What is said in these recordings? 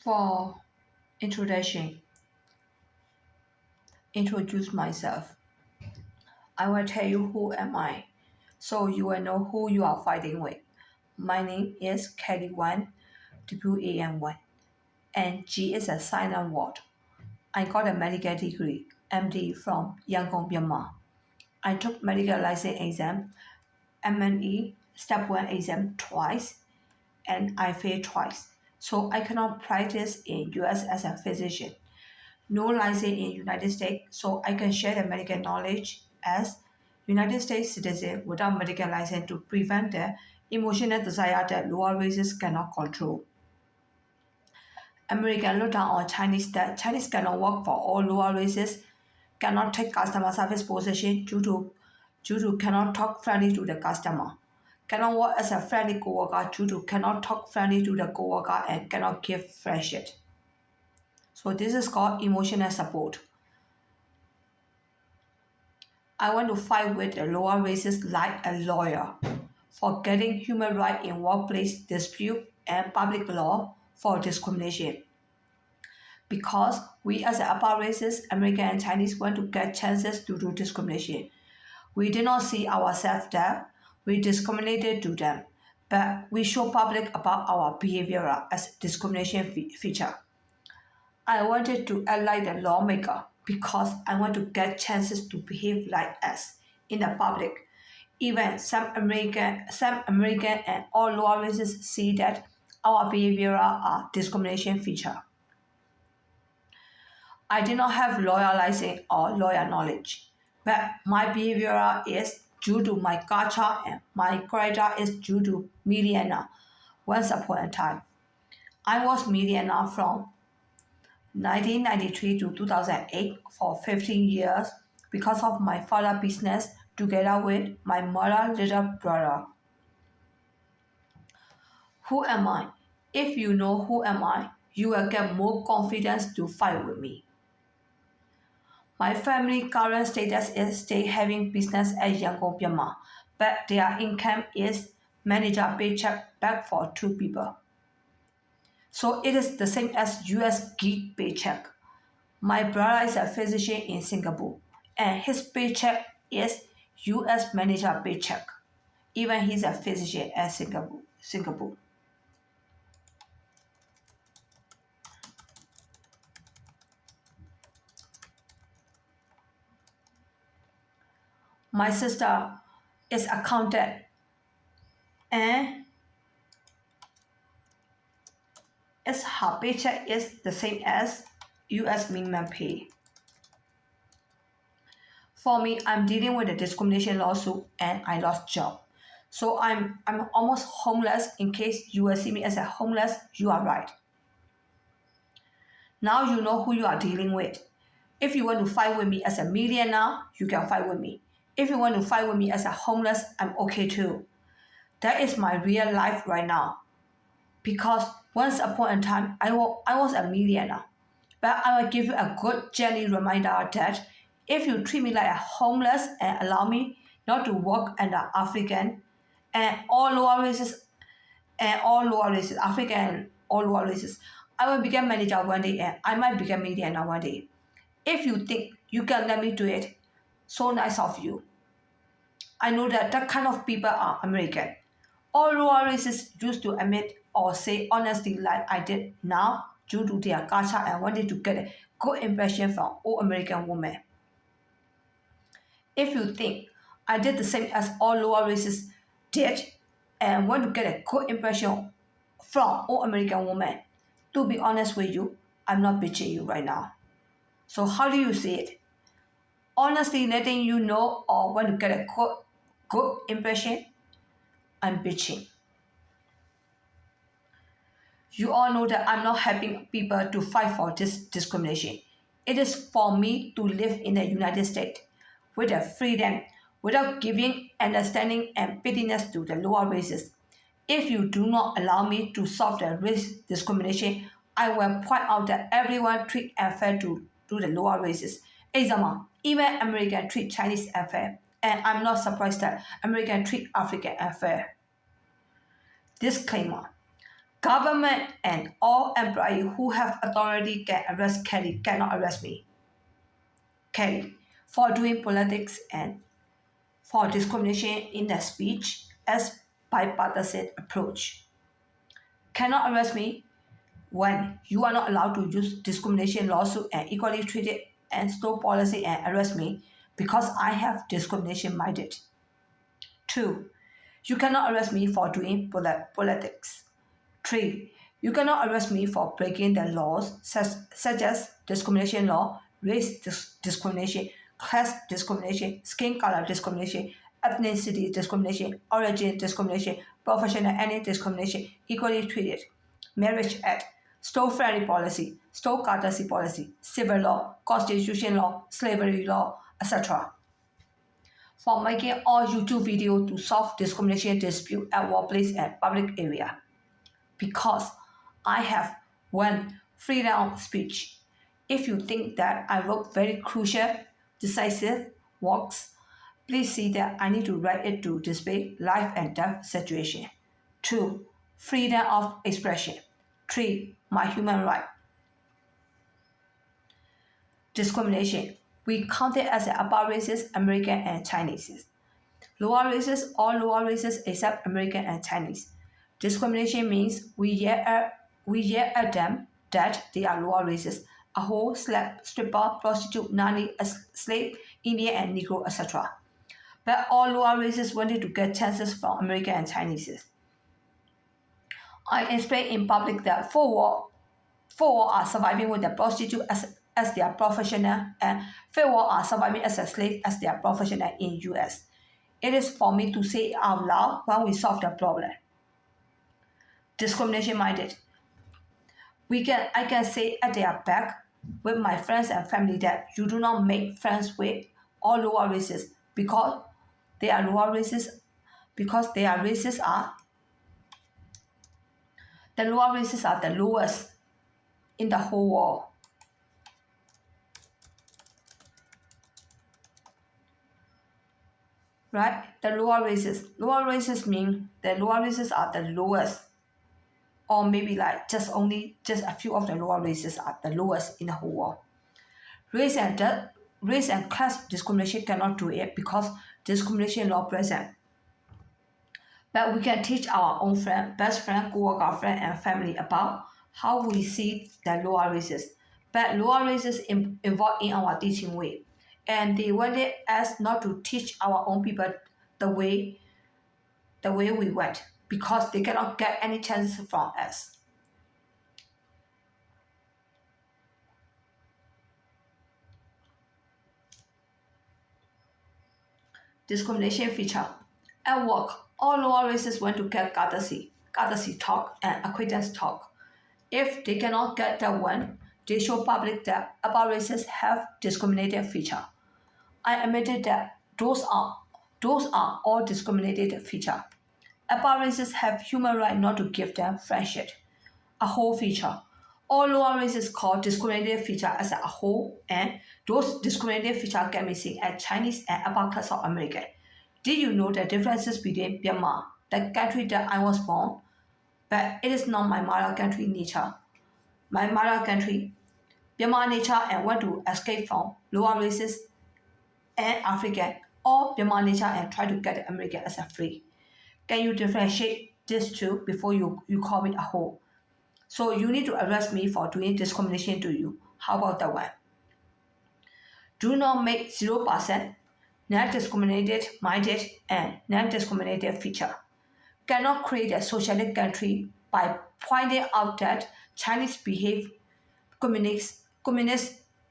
For introduction, introduce myself. I will tell you who am I, so you will know who you are fighting with. My name is Kelly1, WAN1, and G is a silent word. I got a medical degree, MD from Yangon, Myanmar. I took medical license exam, MNE, step 1 exam twice, and I failed twice. So I cannot practice in US as a physician. No license in United States, so I can share the medical knowledge as United States citizen without medical license to prevent the emotional desire that lower races cannot control. American look down on Chinese that Chinese cannot work for all lower races, cannot take customer service position due to cannot talk friendly to the customer, cannot work as a friendly coworker due to cannot talk friendly to the coworker and cannot give friendship. So this is called emotional support. I want to fight with the lower races like a lawyer for getting human rights in workplace dispute and public law for discrimination. Because we as the upper races, American and Chinese, want to get chances to do discrimination. We did not see ourselves there. We discriminated to them. But we show public about our behavior as discrimination feature. I wanted to act like the lawmaker because I want to get chances to behave like us in the public. Even some American and all lower races see that our behavior are discrimination feature. I did not have lawyer license or lawyer knowledge, but my behavior is due to my culture and my character is due to millionaire. Once upon a time, I was millionaire from 1993 to 2008 for 15 years because of my father's business together with my mother's little brother. Who am I? If you know who am I, you will get more confidence to fight with me. My family current status is still having business at Yangon, Myanmar, but their income is manager paycheck back for two people. So it is the same as US gig paycheck. My brother is a physician in Singapore, and his paycheck is US manager paycheck. Even he's a physician at Singapore. My sister is accountant and her paycheck is the same as US minimum pay. For me, I'm dealing with a discrimination lawsuit and I lost job. So I'm almost homeless. In case you will see me as a homeless, you are right. Now you know who you are dealing with. If you want to fight with me as a millionaire, you can fight with me. If you want to fight with me as a homeless, I'm okay too. That is my real life right now. Because once upon a time, I was a millionaire. But I will give you a good gentle reminder that if you treat me like a homeless and allow me not to work under African and all lower races African and all lower races, I will become manager one day and I might become millionaire one day. If you think you can let me do it, so nice of you. I know that kind of people are American. All lower races used to admit or say honestly like I did now due to their culture and wanted to get a good impression from all American women. If you think I did the same as all lower races did and want to get a good impression from all American women, to be honest with you, I'm not bitching you right now. So how do you see it? Honestly letting you know or want to get a good impression? I'm bitching. You all know that I'm not helping people to fight for this discrimination. It is for me to live in the United States with a freedom without giving understanding and pittiness to the lower races. If you do not allow me to solve the race discrimination, I will point out that everyone treat unfair to the lower races. Example, even American treat Chinese unfair, and I'm not surprised that American treat African unfair. Disclaimer. Government and all employees who have authority can arrest Kelly cannot arrest me, Kelly, for doing politics and for discrimination in the speech as bipartisan approach. Cannot arrest me when you are not allowed to use discrimination lawsuit and equally treated and stop policy and arrest me because I have discrimination minded. 2. You cannot arrest me for doing politics. 3. You cannot arrest me for breaking the laws such as discrimination law, race discrimination, class discrimination, skin color discrimination, ethnicity discrimination, origin discrimination, professional any discrimination, equally treated, marriage act, store-friendly policy, store courtesy policy, civil law, constitution law, slavery law, etc. For making all YouTube videos to solve discrimination dispute at workplace and public area. Because I have one freedom of speech. If you think that I wrote very crucial, decisive works, please see that I need to write it to display life and death situation. 2. Freedom of expression. 3. My human right. Discrimination. We count it as above races, American and Chinese. Lower races, all lower races except American and Chinese. Discrimination means we yell at them that they are lower races, a whore, stripper, prostitute, nanny, a slave, Indian and Negro, etc. But all lower races wanted to get chances from American and Chinese. I explained in public that four are surviving with the prostitute as their professional and 4 are surviving as a slave as their professional in US. It is for me to say out loud when we solve the problem. Discrimination minded. I can say at their back with my friends and family that you do not make friends with all lower races because they are lower races because their races are the lower races are the lowest in the whole world. Right? The lower races. Lower races mean the lower races are the lowest. Or maybe like just a few of the lower races are the lowest in the whole world. Race and class discrimination cannot do it because discrimination law present. But we can teach our own friend, best friend, co-worker friend, and family about how we see the lower races. But lower races involved in our teaching way. And they wanted us not to teach our own people the way we went because they cannot get any chances from us. Discrimination feature. At work, all lower races want to get courtesy talk, and acquaintance talk. If they cannot get that one, they show public that upper races have discriminated feature. I admitted that those are all discriminated feature. Upper races have human right not to give them friendship, a whole feature. All lower races call discriminated feature as a whole, and those discriminated features can be seen as Chinese and upper class of American. Did you know the differences between Myanmar, the country that I was born, but it is not my mother country nature. My mother country, Myanmar nature and want to escape from lower races and African, or Myanmar nature and try to get American as a free. Can you differentiate these two before you call me a whore? So you need to arrest me for doing discrimination to you. How about that one? Do not make 0% non-discriminated minded and non-discriminated feature. Cannot create a socialist country by pointing out that Chinese behave communist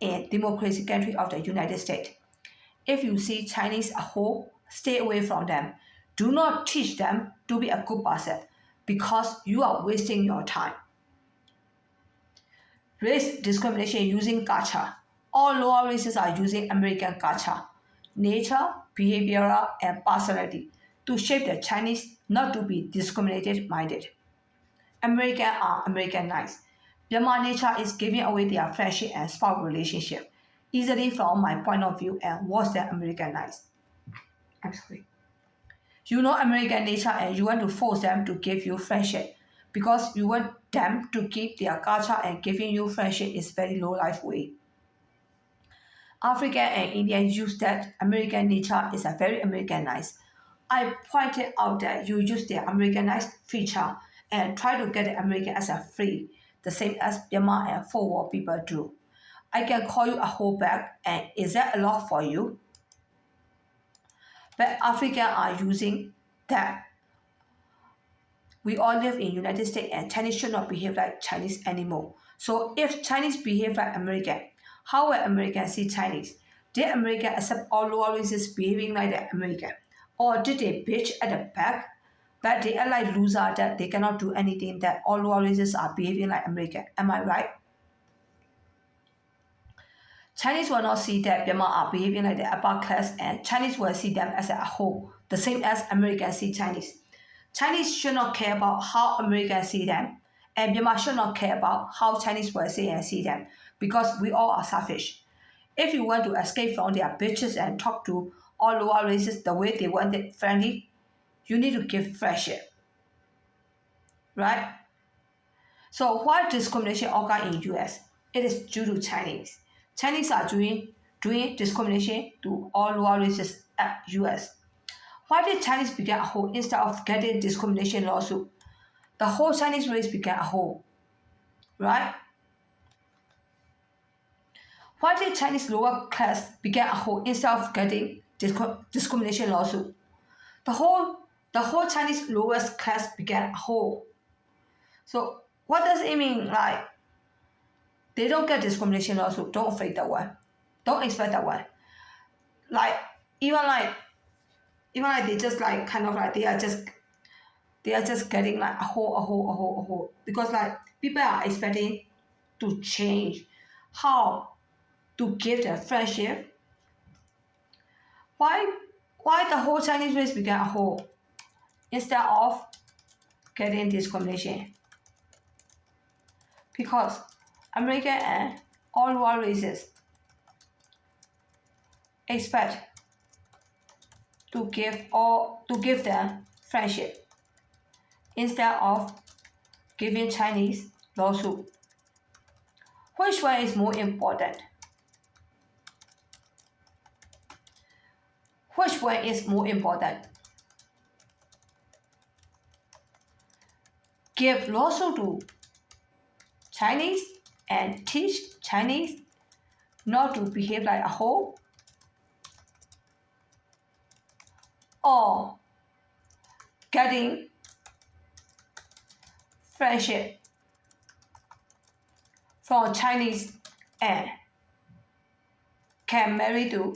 and democracy country of the United States. If you see Chinese a whole, stay away from them. Do not teach them to be a good person because you are wasting your time. Race discrimination using culture. All lower races are using American culture, nature, behavioral, and personality to shape the Chinese not to be discriminated minded. American are Americanized. Myanmar nature is giving away their friendship and spouse relationship easily from my point of view and worse than Americanized. I'm sorry. You know American nature and you want to force them to give you friendship, because you want them to keep their culture and giving you friendship is very low life way. African and Indian use that American nature is a very Americanized. I pointed out that you use the Americanized feature and try to get the American as a free, the same as Myanmar and forward people do. I can call you a whole back, and is that a lot for you? But Africans are using that. We all live in United States and Chinese should not behave like Chinese anymore. So if Chinese behave like American, how will Americans see Chinese? Did American accept all lower races behaving like the American? Or did they bitch at the back? But they are like loser that they cannot do anything that all lower races are behaving like American. Am I right? Chinese will not see that Myanmar are behaving like the upper class, and Chinese will see them as a whole, the same as Americans see Chinese. Chinese should not care about how Americans see them, and Myanmar should not care about how Chinese will see and see them, because we all are selfish. If you want to escape from their bitches and talk to all lower races the way they want it friendly, you need to give friendship. Right? So why discrimination occur in US? It is due to Chinese. Chinese are doing discrimination to all lower races at US. Why did Chinese begin a whole instead of getting discrimination lawsuit? The whole Chinese race began a whole, right? Why did Chinese lower class begin a whole instead of getting discrimination lawsuit? The whole Chinese lowest class began a whole. So what does it mean? Like they don't get discrimination lawsuit. Don't fake that one. Don't expect that one. Like even like they just like kind of like they are just getting like a whole because like people are expecting to change how to give their friendship. Why the whole Chinese race became a whole instead of getting discrimination? Because American and all world races expect to give them friendship instead of giving Chinese lawsuit. Which one is more important? Which one is more important? Give lawsuit to Chinese and teach Chinese not to behave like a whole? Or getting friendship from Chinese and can marry to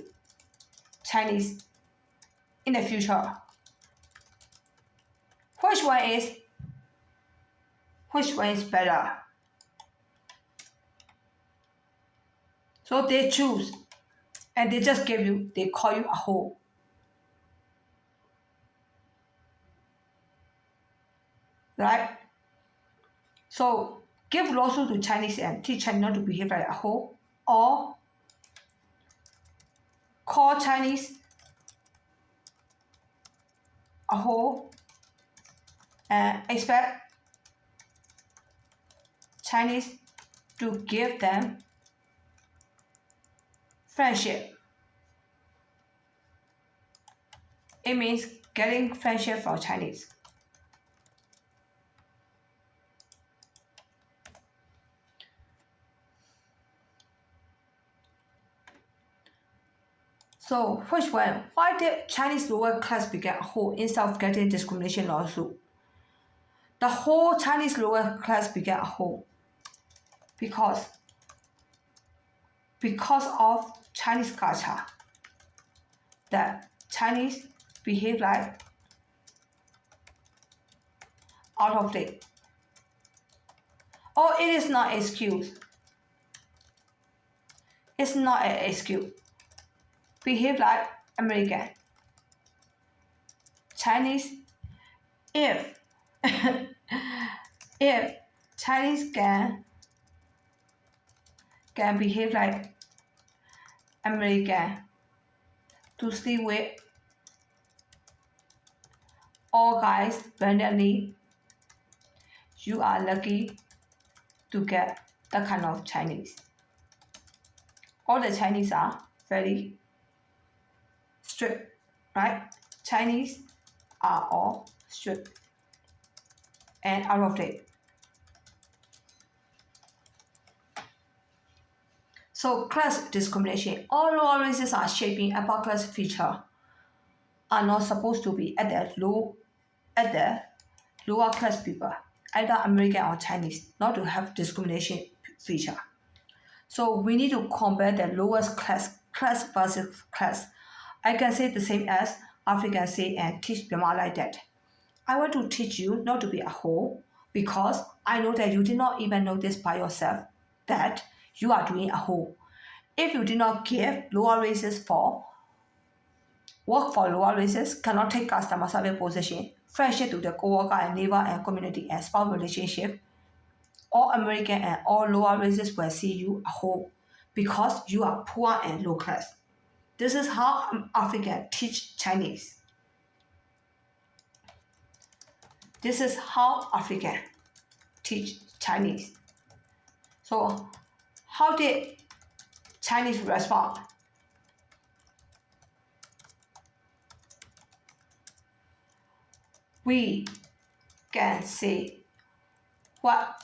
Chinese in the future? Which one is better? So they choose and they just they call you a whole. Right? So give lawsuit to Chinese and teach Chinese not to behave like a whole, or call Chinese a whole and expect Chinese to give them friendship. It means getting friendship from Chinese. So which one? Why did Chinese lower class become a whole instead of getting discrimination lawsuit? The whole Chinese lower class became a whole because of Chinese culture, that Chinese behave like out of date. Or it is not an excuse. It's not an excuse. Behave like American. Chinese, if if Chinese can behave like American to sleep with all guys randomly, you are lucky to get that kind of Chinese. All the Chinese are very strict, right? Chinese are all strict and out of date. So class discrimination. All lower races are shaping upper class feature are not supposed to be at the lower class people, either American or Chinese, not to have discrimination feature. So we need to compare the lowest class versus class. I can say the same as African say and teach them like that. I want to teach you not to be a whole because I know that you did not even notice by yourself that you are doing a whole. If you did not give lower races work for lower races, cannot take customer service position, friendship to the co-worker and neighbor and community and spouse relationship, all American and all lower races will see you a whole because you are poor and low class. This is how African teach Chinese. This is how African teach Chinese. So how did Chinese respond? We can say what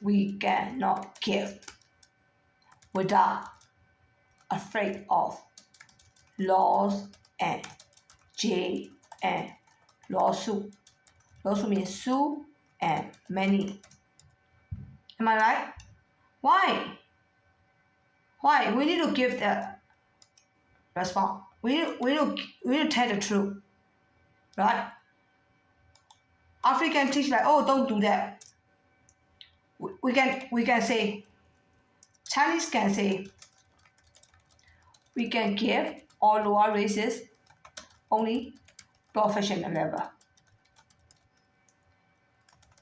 we cannot give without afraid of laws and jail and lawsuit. Lawsuit means sue and many. Am I right? Why? Why? We need to give the response. We need to tell the truth. Right? African teach like, oh, don't do that. We can say, Chinese can say, we can give all lower races only professional level,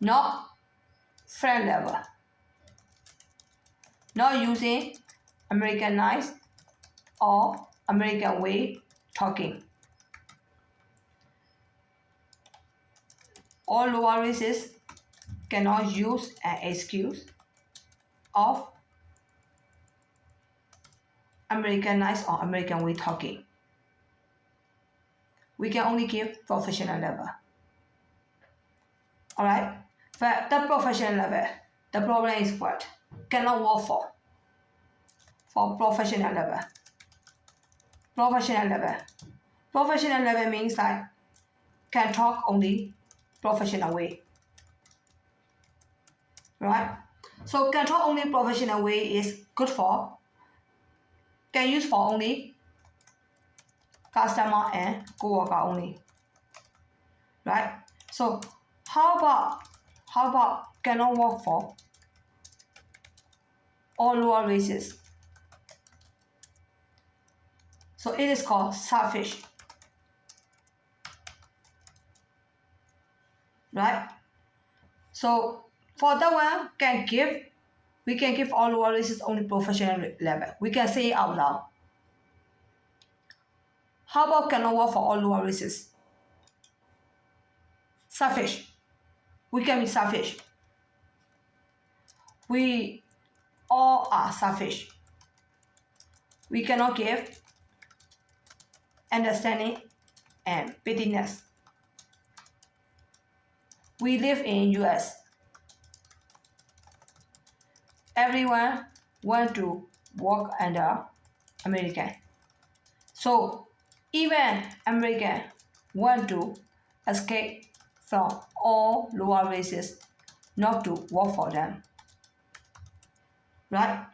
not friend level, not using Americanized or American way talking. All lower races cannot use an excuse of Americanized or American way talking. We can only give professional level. Alright? But the professional level, the problem is what? Cannot work for professional level. Professional level. Professional level means like can talk only professional way. Right? So can talk only professional way is good for, can use for only customer and co-worker only. Right? So how about cannot work for all lower races? So it is called selfish. Right? So for that one, we can give all lower races only professional level. We can say it out loud. How about cannot work for all lower races? Selfish. We can be selfish. We all are selfish. We cannot give understanding and bitterness. We live in US. Everyone want to work under American. So even American want to escape from all lower races not to work for them. Right?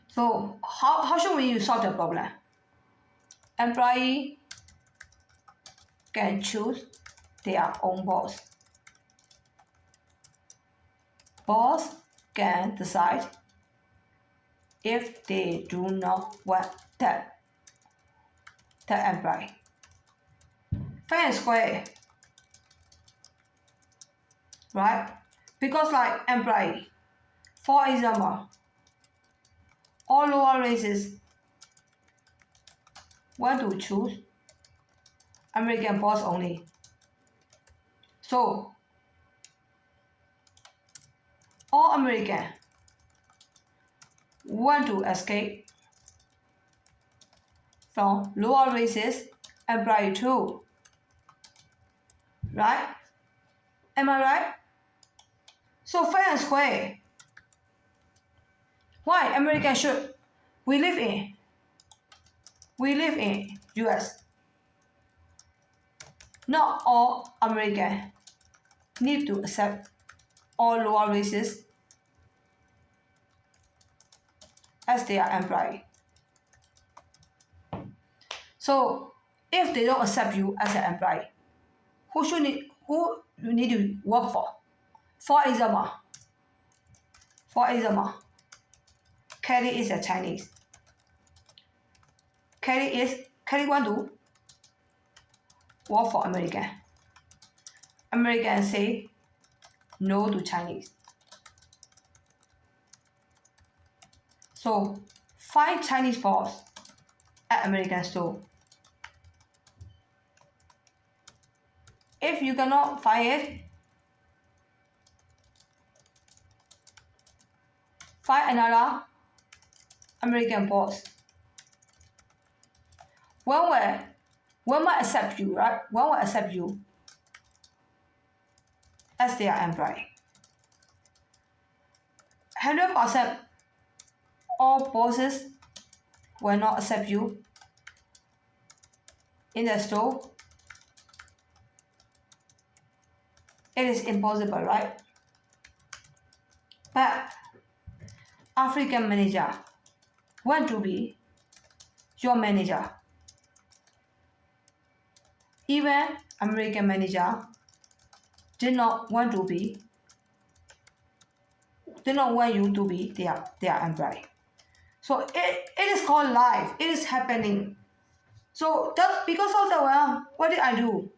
So how should we solve the problem? Employee can choose their own boss. Boss can decide if they do not want that employee. Fair and square. Right? Because like employee, for example, all lower races want to choose American boss only. So, all Americans want to escape from lower races and pride too. Right? Am I right? So fair and square. Why America should? We live in US. Not all Americans need to accept all lower races as their employee. So if they don't accept you as an employee, who you need to work for? For example, Kelly is a Chinese. Kelly want to work for American. Americans say no to Chinese. So find Chinese boss at American store. If you cannot find it, find another American boss. One will accept you, right? One will accept you as their employee. 100% all bosses will not accept you in the store. It is impossible, right? But African manager want to be your manager. Even American manager did not want you to be their employee. So it is called life. It is happening. So because of that, what did I do?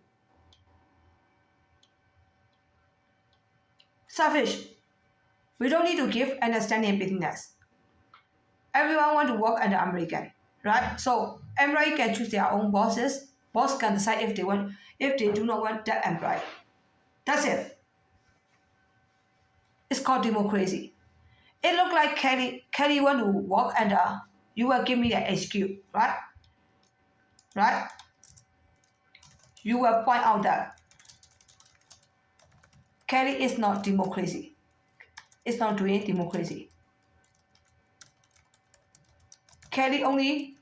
Selfish. We don't need to give understanding business. Everyone want to work under American, right? So employee can choose their own bosses. Boss can decide if they do not want that employee. That's it. It's called democracy. It looked like Kelly want to work under. You will give me the HQ, right? Right? You will point out that Kelly is not democracy. It's not doing democracy. Kelly only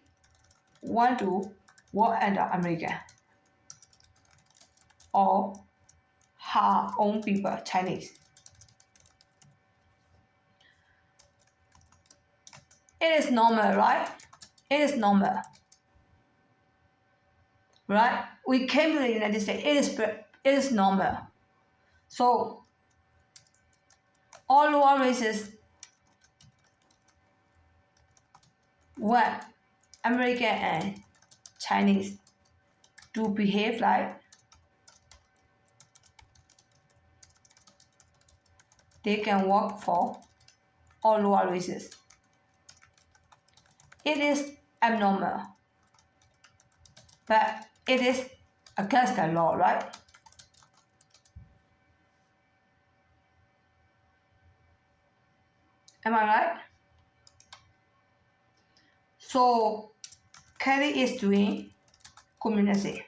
want to work under America or her own people, Chinese. It is normal, right? It is normal. Right? We came to the United States. It is normal. So all lower races want American and Chinese to behave like they can work for all lower races. It is abnormal, but it is against the law, right? Am I right? So Kelly is doing community.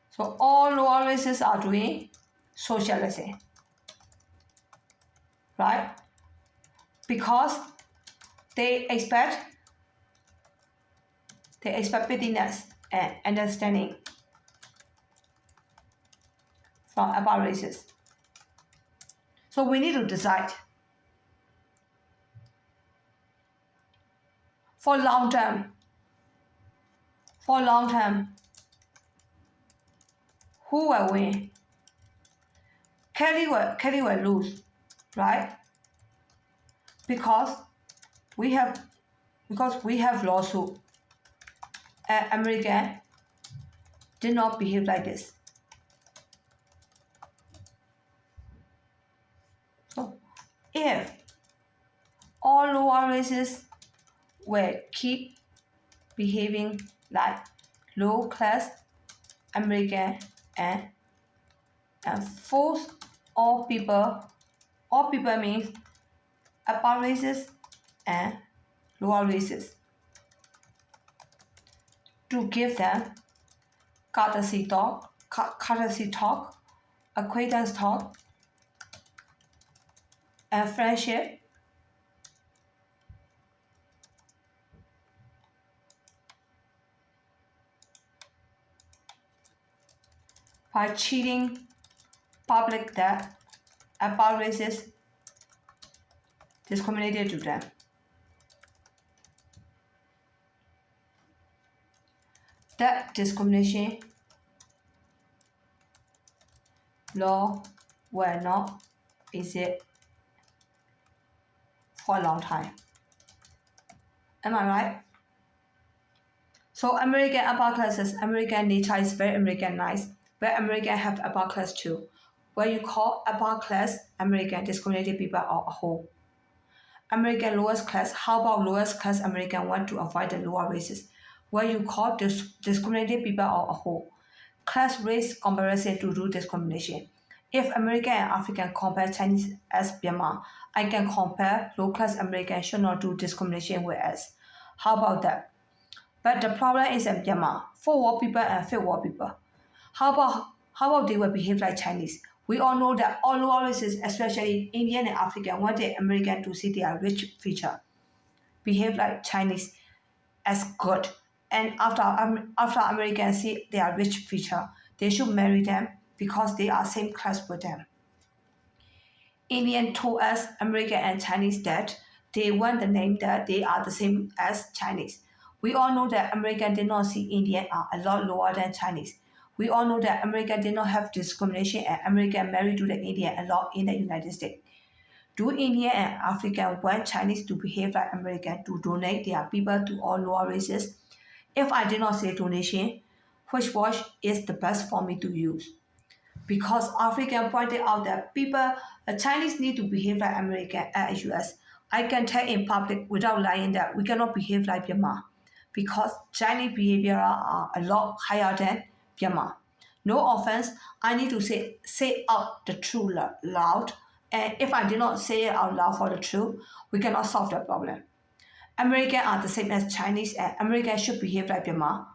So all lower races are doing socialism, right? Because they expect business and understanding from about races. So we need to decide for long term, who will win? Kelly will lose, right? Because we have lawsuit. America did not behave like this. So if all lower races will keep behaving like low class American and force all people means upper races and lower races, to give them courtesy talk, acquaintance talk, and friendship by cheating public that upper races discriminated to them. That discrimination law were not easy for a long time. Am I right? So American upper classes, American nature is very Americanized, where American have upper class too. Where you call upper class American discriminated people are a whole. American lowest class, how about lowest class American want to avoid the lower races? Where you call discriminated people are a whole. Class race comparison to do discrimination. If American and African compare Chinese as Myanmar, I can compare low class American should not do discrimination with us. How about that? But the problem is in Myanmar, for white people and fake white people. How about they will behave like Chinese? We all know that all lower races, especially Indian and African, want the American to see their rich feature, behave like Chinese as good. And after Americans see their rich feature, they should marry them because they are same class with them. Indian told us, American and Chinese, that they want the name that they are the same as Chinese. We all know that American did not see Indian are a lot lower than Chinese. We all know that American did not have discrimination and American married to the Indian a lot in the United States. Do Indian and African want Chinese to behave like American to donate their people to all lower races? If I did not say donation, which watch is the best for me to use? Because African pointed out that Chinese need to behave like American and US. I can tell in public without lying that we cannot behave like Myanmar because Chinese behavior are a lot higher than Myanmar. No offense, I need to say out the truth loud, and if I did not say it out loud for the truth, we cannot solve the problem. Americans are the same as Chinese, and Americans should behave like Myanmar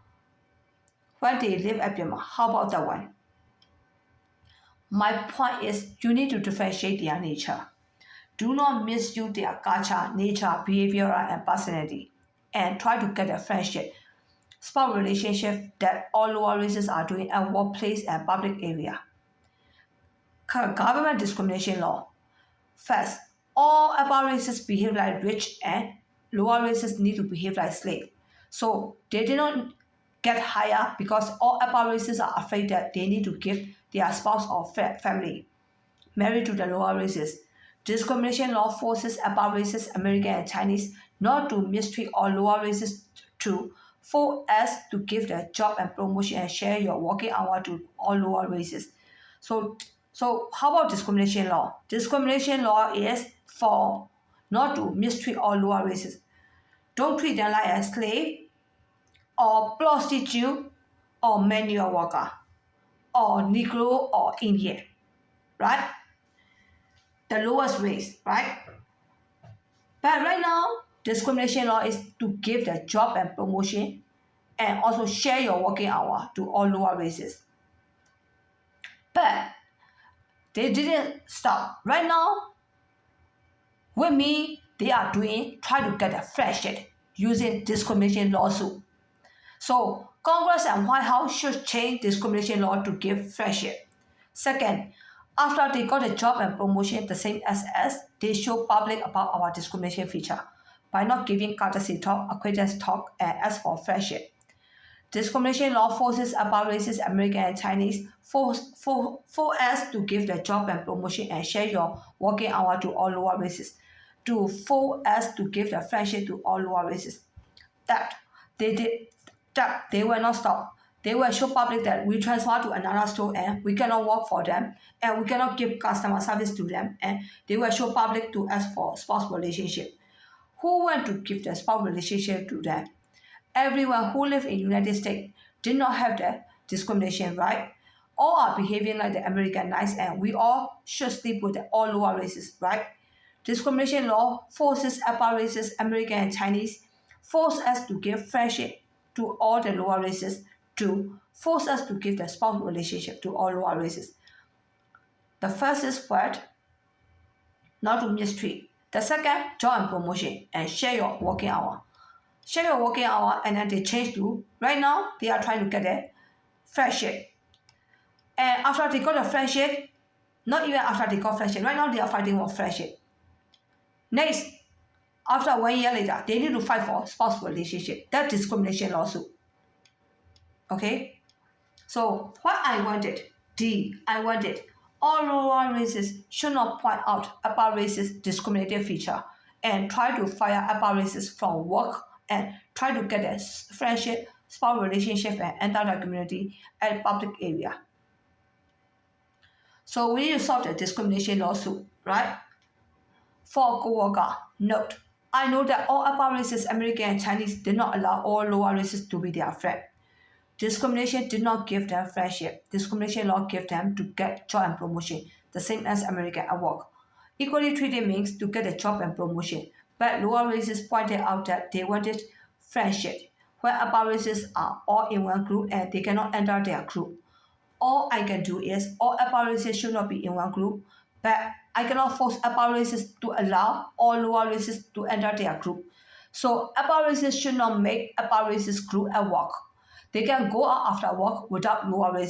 when they live at Myanmar. How about that one? My point is, you need to differentiate their nature. Do not misuse their culture, nature, behavior, and personality, and try to get a friendship, spouse relationship that all lower races are doing at workplace and public area. Government discrimination law. First, all upper races behave like rich and lower races need to behave like slave. So they did not get higher because all upper races are afraid that they need to give their spouse or family married to the lower races. Discrimination law forces upper races, American and Chinese, not to mistreat all lower races to for us to give the job and promotion and share your working hour to all lower races. So how about discrimination law? Discrimination law is for not to mistreat all lower races. Don't treat them like a slave or prostitute or manual worker or Negro or Indian, right? The lowest race, right? But right now, discrimination law is to give the job and promotion and also share your working hour to all lower races. But they didn't stop. Right now, with me, they are try to get a friendship using discrimination lawsuit. So Congress and White House should change discrimination law to give friendship. Second, after they got a job and promotion the same as us, they show public about our discrimination feature by not giving courtesy talk, acquaintance talk, and ask for friendship. Discrimination law forces upper races, American and Chinese, for us to give the job and promotion and share your working hour to all lower races, to force us to give the friendship to all lower races. That they will not stop. They will show public that we transfer to another store and we cannot work for them and we cannot give customer service to them, and they will show public to ask for spouse relationship. Who want to give the spouse relationship to them? Everyone who lives in the United States did not have the discrimination right. All are behaving like the American nice, and we all should sleep with all lower races, right? Discrimination law forces upper races, American and Chinese, force us to give friendship to all the lower races, to force us to give the spouse relationship to all lower races. The first is what? Not to mistreat. The second, job and promotion and share your working hour. Share your working hour, and then they change to right now they are trying to get a friendship. And after they got a friendship, not even after they got friendship, right now they are fighting for friendship. Next, after 1 year later, they need to fight for spouse relationship. That discrimination lawsuit. Okay? So what I wanted, I wanted all lower races should not point out upper races discriminated feature and try to fire upper races from work and try to get a friendship, spouse relationship and enter the community and public area. So we need to solve the discrimination lawsuit, right? For co-worker, note, I know that all upper races, American and Chinese, did not allow all lower races to be their friend. Discrimination did not give them friendship. Discrimination law gave them to get job and promotion, the same as American at work. Equally treated means to get a job and promotion, but lower races pointed out that they wanted friendship, where upper races are all in one group and they cannot enter their group. All I can do is all upper races should not be in one group, but I cannot force upper races to allow all lower races to enter their group. So upper races should not make upper races group at work. They can go out after work without lower races.